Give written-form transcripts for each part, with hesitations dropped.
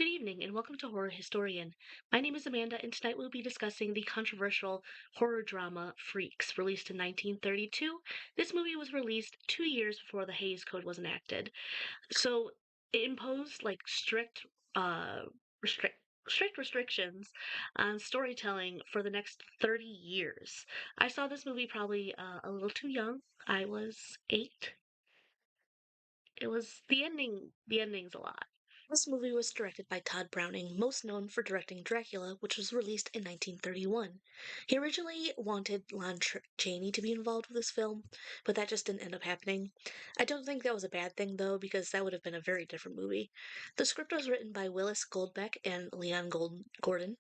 Good evening and welcome to Horror Historian. My name is Amanda and tonight we'll be discussing the controversial horror drama Freaks, released in 1932. This movie was released 2 years before the Hays Code was enacted. So it imposed uh restrict strict restrictions on storytelling for the next 30 years. I saw this movie probably a little too young. I was 8. It was the ending's a lot. This movie was directed by Todd Browning, most known for directing Dracula, which was released in 1931. He originally wanted Chaney to be involved with this film, but that just didn't end up happening. I don't think that was a bad thing, though, because that would have been a very different movie. The script was written by Willis Goldbeck and Leon Gordon.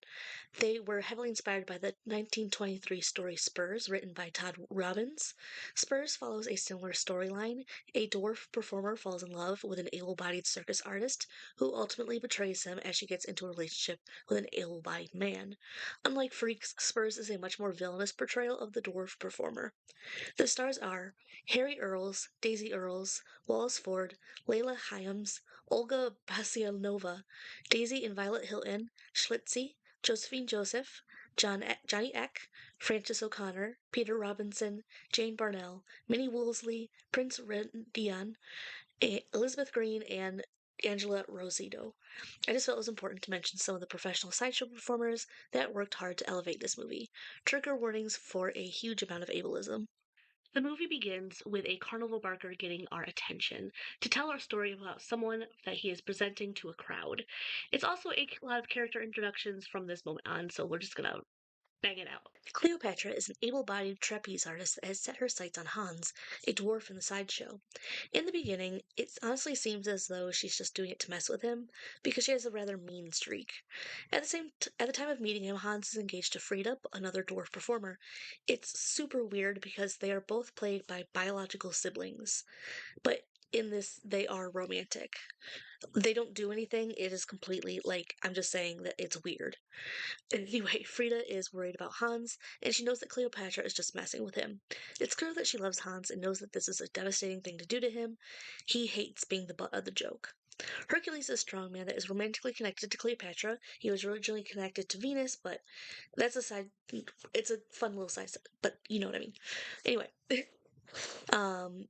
They were heavily inspired by the 1923 story Spurs, written by Todd Robbins. Spurs follows a similar storyline. A dwarf performer falls in love with an able bodied circus artist who ultimately betrays him as she gets into a relationship with an able bodied man. Unlike Freaks, Spurs is a much more villainous portrayal of the dwarf performer. The stars are Harry Earls, Daisy Earls, Wallace Ford, Layla Hyams, Olga Basianova, Daisy and Violet Hilton, Schlitzie, Josephine Joseph, Johnny Eck, Frances O'Connor, Peter Robinson, Jane Barnell, Minnie Woolsey, Prince Dion, Elizabeth Green, and Angela Rosito. I just felt it was important to mention some of the professional sideshow performers that worked hard to elevate this movie. Trigger warnings for a huge amount of ableism. The movie begins with a carnival barker getting our attention to tell our story about someone that he is presenting to a crowd. It's also a lot of character introductions from this moment on, so we're just gonna bang it out. Cleopatra is an able bodied trapeze artist that has set her sights on Hans, a dwarf in the sideshow. In the beginning, it honestly seems as though she's just doing it to mess with him, because she has a rather mean streak. At the time of meeting him, Hans is engaged to Frida, another dwarf performer. It's super weird because they are both played by biological siblings, but in this, they are romantic. They don't do anything. It is completely like, I'm just saying that it's weird. Anyway, Frida is worried about Hans, and she knows that Cleopatra is just messing with him. It's clear that she loves Hans and knows that this is a devastating thing to do to him. He hates being the butt of the joke. Hercules is a strong man that is romantically connected to Cleopatra. He was originally connected to Venus, but that's a side. It's a fun little side, but you know what I mean. Anyway, um,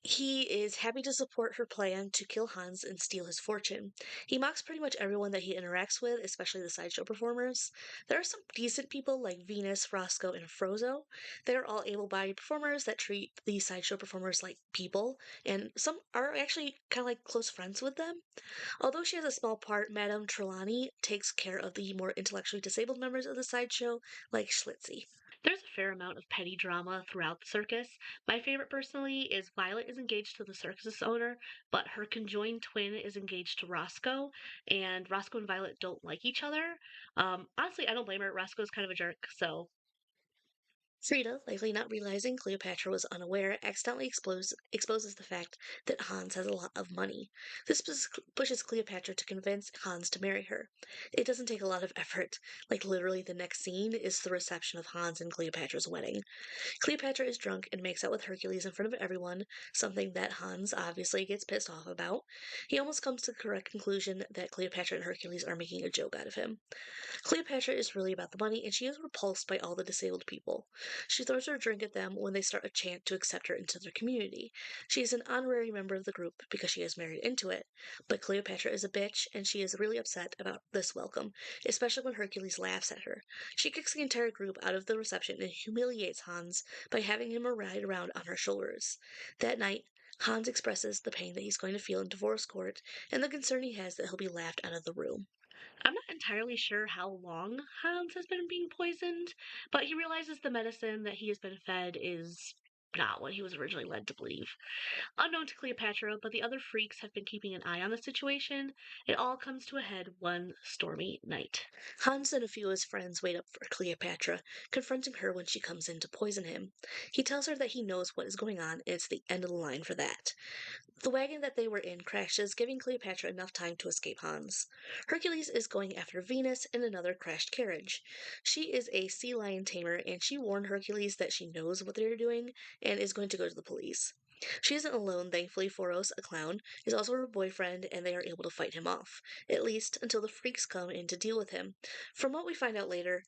he is happy to support her plan to kill Hans and steal his fortune. He mocks pretty much everyone that he interacts with, especially the sideshow performers. There are some decent people like Venus, Roscoe, and Frozo. They're all able bodied performers that treat the sideshow performers like people, and some are actually kind of like close friends with them. Although she has a small part, Madame Trelawney takes care of the more intellectually disabled members of the sideshow, like Schlitzie. There's a fair amount of petty drama throughout the circus. My favorite personally is Violet is engaged to the circus owner, but her conjoined twin is engaged to Roscoe, and Roscoe and Violet don't like each other. Honestly, I don't blame her. Roscoe's kind of a jerk, so Frida, likely not realizing Cleopatra was unaware, accidentally exposes the fact that Hans has a lot of money. This pushes Cleopatra to convince Hans to marry her. It doesn't take a lot of effort. Like, literally, the next scene is the reception of Hans and Cleopatra's wedding. Cleopatra is drunk and makes out with Hercules in front of everyone, something that Hans obviously gets pissed off about. He almost comes to the correct conclusion that Cleopatra and Hercules are making a joke out of him. Cleopatra is really about the money, and she is repulsed by all the disabled people. She throws her drink at them when they start a chant to accept her into their community. She is an honorary member of the group because she is married into it. But Cleopatra is a bitch, and she is really upset about this welcome, especially when Hercules laughs at her. She kicks the entire group out of the reception and humiliates Hans by having him ride around on her shoulders. That night, Hans expresses the pain that he's going to feel in divorce court and the concern he has that he'll be laughed out of the room. I'm not entirely sure how long Hans has been being poisoned, but he realizes the medicine that he has been fed is not what he was originally led to believe. Unknown to Cleopatra, but the other freaks have been keeping an eye on the situation. It all comes to a head one stormy night. Hans and a few of his friends wait up for Cleopatra, confronting her when she comes in to poison him. He tells her that he knows what is going on, and it's the end of the line for that. The wagon that they were in crashes, giving Cleopatra enough time to escape Hans. Hercules is going after Venus in another crashed carriage. She is a sea lion tamer, and she warned Hercules that she knows what they're doing and is going to go to the police. She isn't alone, thankfully. Foros, a clown, is also her boyfriend, and they are able to fight him off, at least until the freaks come in to deal with him. From what we find out later,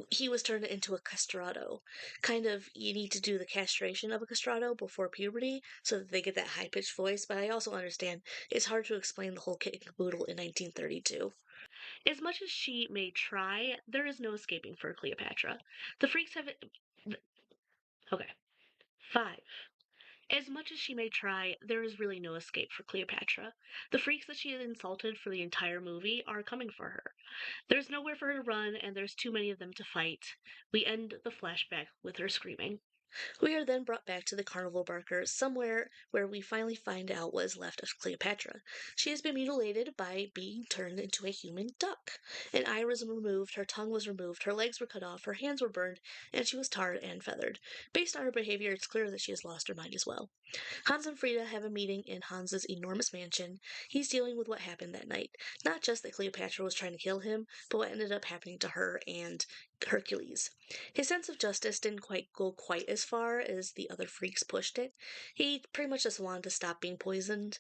he was turned into a castrato. Kind of, you need to do the castration of a castrato before puberty so that they get that high pitched voice, but I also understand it's hard to explain the whole kit and caboodle in 1932. As much as she may try, there is no escaping for Cleopatra. The freaks have. Okay. 5. As much as she may try, there is really no escape for Cleopatra. The freaks that she has insulted for the entire movie are coming for her. There's nowhere for her to run, and there's too many of them to fight. We end the flashback with her screaming. We are then brought back to the carnival barker, somewhere where we finally find out what is left of Cleopatra. She has been mutilated by being turned into a human duck. An eye was removed, her tongue was removed, her legs were cut off, her hands were burned, and she was tarred and feathered. Based on her behavior, it's clear that she has lost her mind as well. Hans and Frida have a meeting in Hans's enormous mansion. He's dealing with what happened that night. Not just that Cleopatra was trying to kill him, but what ended up happening to her and Hercules. His sense of justice didn't go quite as far as the other freaks pushed it. He pretty much just wanted to stop being poisoned.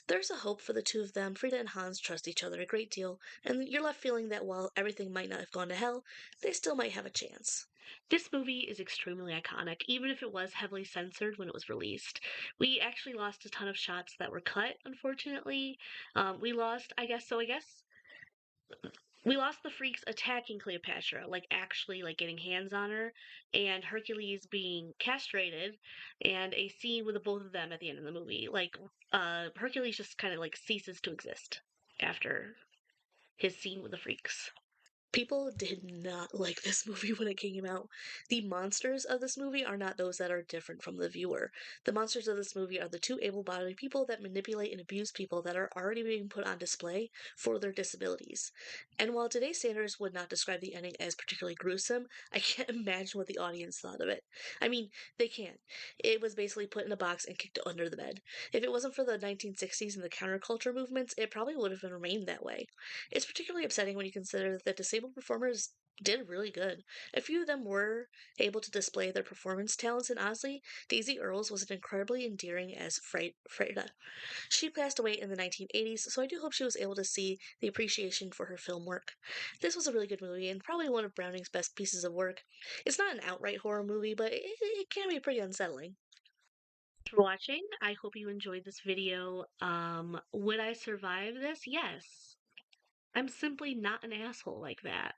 There's a hope for the two of them. Frida and Hans trust each other a great deal, and you're left feeling that while everything might not have gone to hell, they still might have a chance. This movie is extremely iconic, even if it was heavily censored when it was released. We actually lost a ton of shots that were cut, unfortunately. We lost, I guess, we lost the freaks attacking Cleopatra, like actually like getting hands on her, and Hercules being castrated, and a scene with the both of them at the end of the movie. Like, Hercules just kind of like ceases to exist after his scene with the freaks. People did not like this movie when it came out. The monsters of this movie are not those that are different from the viewer. The monsters of this movie are the two able bodied people that manipulate and abuse people that are already being put on display for their disabilities. And while today's standards would not describe the ending as particularly gruesome, I can't imagine what the audience thought of it. I mean, they can't. It was basically put in a box and kicked under the bed. If it wasn't for the 1960s and the counterculture movements, it probably would have remained that way. It's particularly upsetting when you consider that disabled performers did really good. A few of them were able to display their performance talents, and honestly, Daisy Earles was incredibly endearing as Freda. She passed away in the 1980s, so I do hope she was able to see the appreciation for her film work. This was a really good movie, and probably one of Browning's best pieces of work. It's not an outright horror movie, but it can be pretty unsettling. Thanks for watching. I hope you enjoyed this video. Would I survive this? Yes. I'm simply not an asshole like that.